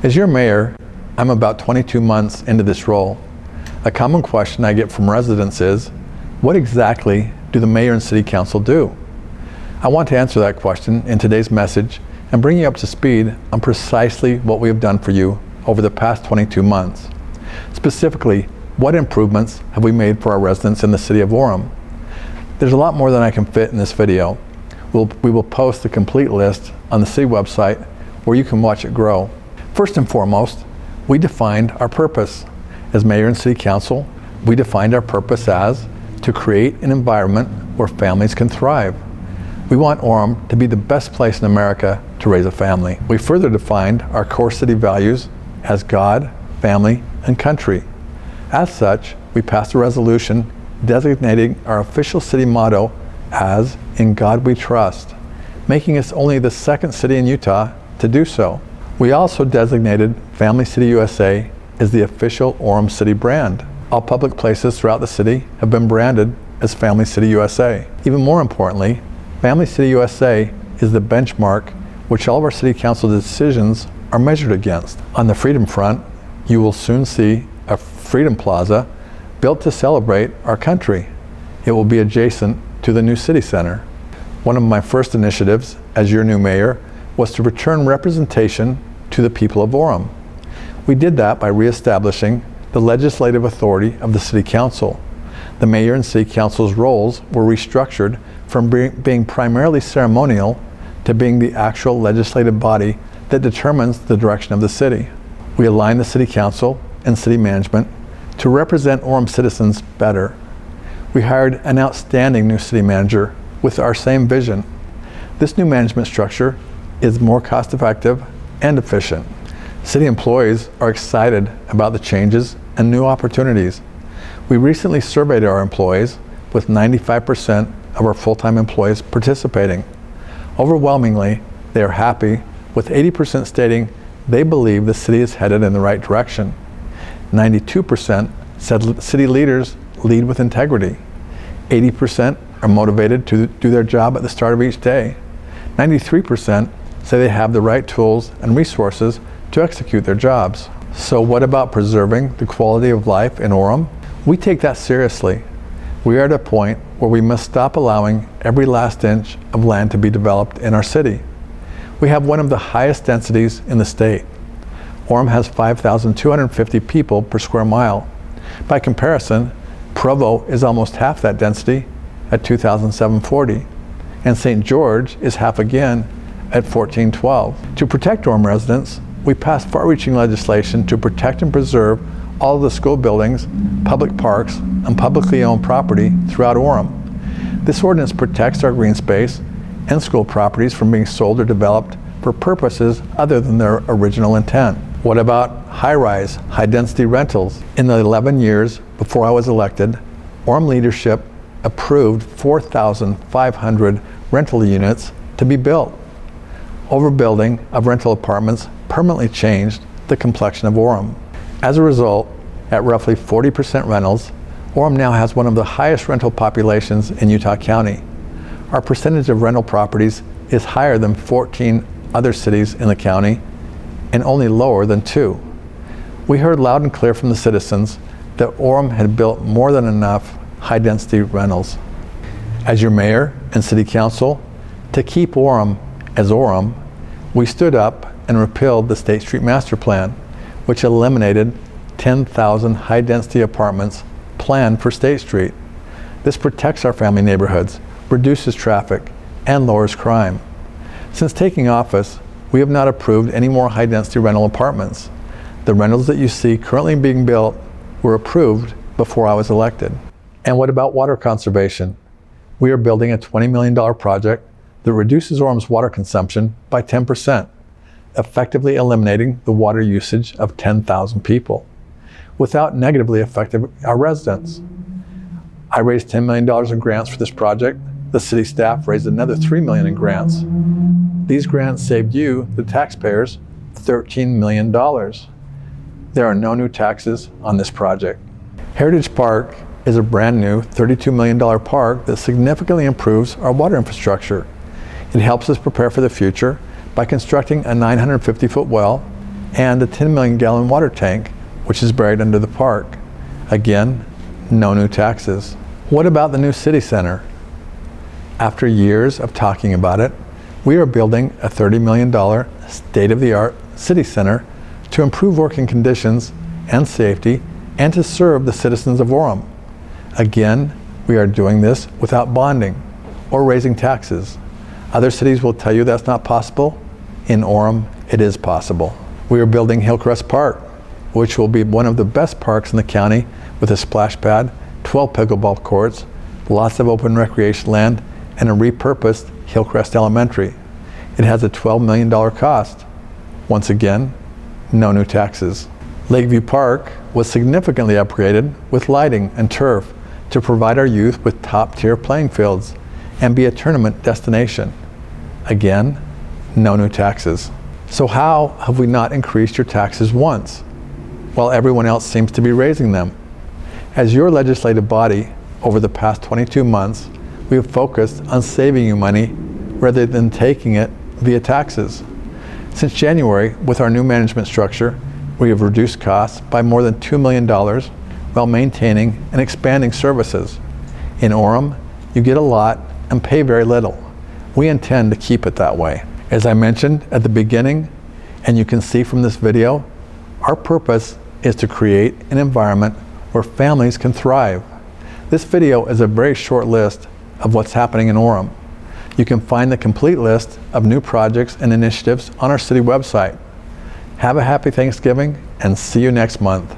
As your mayor, I'm about 22 months into this role. A common question I get from residents is, what exactly do the mayor and city council do? I want to answer that question in today's message and bring you up to speed on precisely what we have done for you over the past 22 months. Specifically, what improvements have we made for our residents in the city of Orem? There's a lot more than I can fit in this video. We will post the complete list on the city website where you can watch it grow. First and foremost, we defined our purpose. As mayor and city council, we defined our purpose as to create an environment where families can thrive. We want Orem to be the best place in America to raise a family. We further defined our core city values as God, family, and country. As such, we passed a resolution designating our official city motto as "In God We Trust," making us only the second city in Utah to do so. We also designated Family City USA as the official Orem City brand. All public places throughout the city have been branded as Family City USA. Even more importantly, Family City USA is the benchmark which all of our city council decisions are measured against. On the freedom front, you will soon see a Freedom Plaza built to celebrate our country. It will be adjacent to the new city center. One of my first initiatives as your new mayor was to return representation to the people of Orem. We did that by reestablishing the legislative authority of the city council. The mayor and city council's roles were restructured from being primarily ceremonial to being the actual legislative body that determines the direction of the city. We aligned the city council and city management to represent Orem citizens better. We hired an outstanding new city manager with our same vision. This new management structure is more cost-effective and efficient. City employees are excited about the changes and new opportunities. We recently surveyed our employees with 95% of our full-time employees participating. Overwhelmingly, they are happy, with 80% stating they believe the city is headed in the right direction. 92% said city leaders lead with integrity. 80% are motivated to do their job at the start of each day. 93% say they have the right tools and resources to execute their jobs. So what about preserving the quality of life in Orem? We take that seriously. We are at a point where we must stop allowing every last inch of land to be developed in our city. We have one of the highest densities in the state. Orem has 5,250 people per square mile. By comparison, Provo is almost half that density at 2,740, and St. George is half again at 1,412. To protect Orem residents, we passed far-reaching legislation to protect and preserve all of the school buildings, public parks, and publicly owned property throughout Orem. This ordinance protects our green space and school properties from being sold or developed for purposes other than their original intent. What about high-rise, high-density rentals? In the 11 years before I was elected, Orem leadership approved 4,500 rental units to be built. Overbuilding of rental apartments permanently changed the complexion of Orem. As a result, at roughly 40% rentals, Orem now has one of the highest rental populations in Utah County. Our percentage of rental properties is higher than 14 other cities in the county and only lower than 2. We heard loud and clear from the citizens that Orem had built more than enough high-density rentals. As your mayor and city council, to keep Orem as Orem, we stood up and repealed the State Street Master Plan, which eliminated 10,000 high-density apartments planned for State Street. This protects our family neighborhoods, reduces traffic, and lowers crime. Since taking office, we have not approved any more high-density rental apartments. The rentals that you see currently being built were approved before I was elected. And what about water conservation? We are building a $20 million project that reduces Orem's water consumption by 10%, effectively eliminating the water usage of 10,000 people, without negatively affecting our residents. I raised $10 million in grants for this project. The city staff raised another $3 million in grants. These grants saved you, the taxpayers, $13 million. There are no new taxes on this project. Heritage Park is a brand new $32 million park that significantly improves our water infrastructure. It helps us prepare for the future by constructing a 950-foot well and the 10 million gallon water tank, which is buried under the park. Again, no new taxes. What about the new city center? After years of talking about it, we are building a $30 million state-of-the-art city center to improve working conditions and safety and to serve the citizens of Orem. Again, we are doing this without bonding or raising taxes. Other cities will tell you that's not possible. In Orem, it is possible. We are building Hillcrest Park, which will be one of the best parks in the county with a splash pad, 12 pickleball courts, lots of open recreation land, and a repurposed Hillcrest Elementary. It has a $12 million cost. Once again, no new taxes. Lakeview Park was significantly upgraded with lighting and turf to provide our youth with top-tier playing fields and be a tournament destination. Again, no new taxes. So how have we not increased your taxes once, while everyone else seems to be raising them? As your legislative body, over the past 22 months, we have focused on saving you money rather than taking it via taxes. Since January, with our new management structure, we have reduced costs by more than $2 million while maintaining and expanding services. In Orem, you get a lot and pay very little. We intend to keep it that way. As I mentioned at the beginning, and you can see from this video, our purpose is to create an environment where families can thrive. This video is a very short list of what's happening in Orem. You can find the complete list of new projects and initiatives on our city website. Have a happy Thanksgiving and see you next month.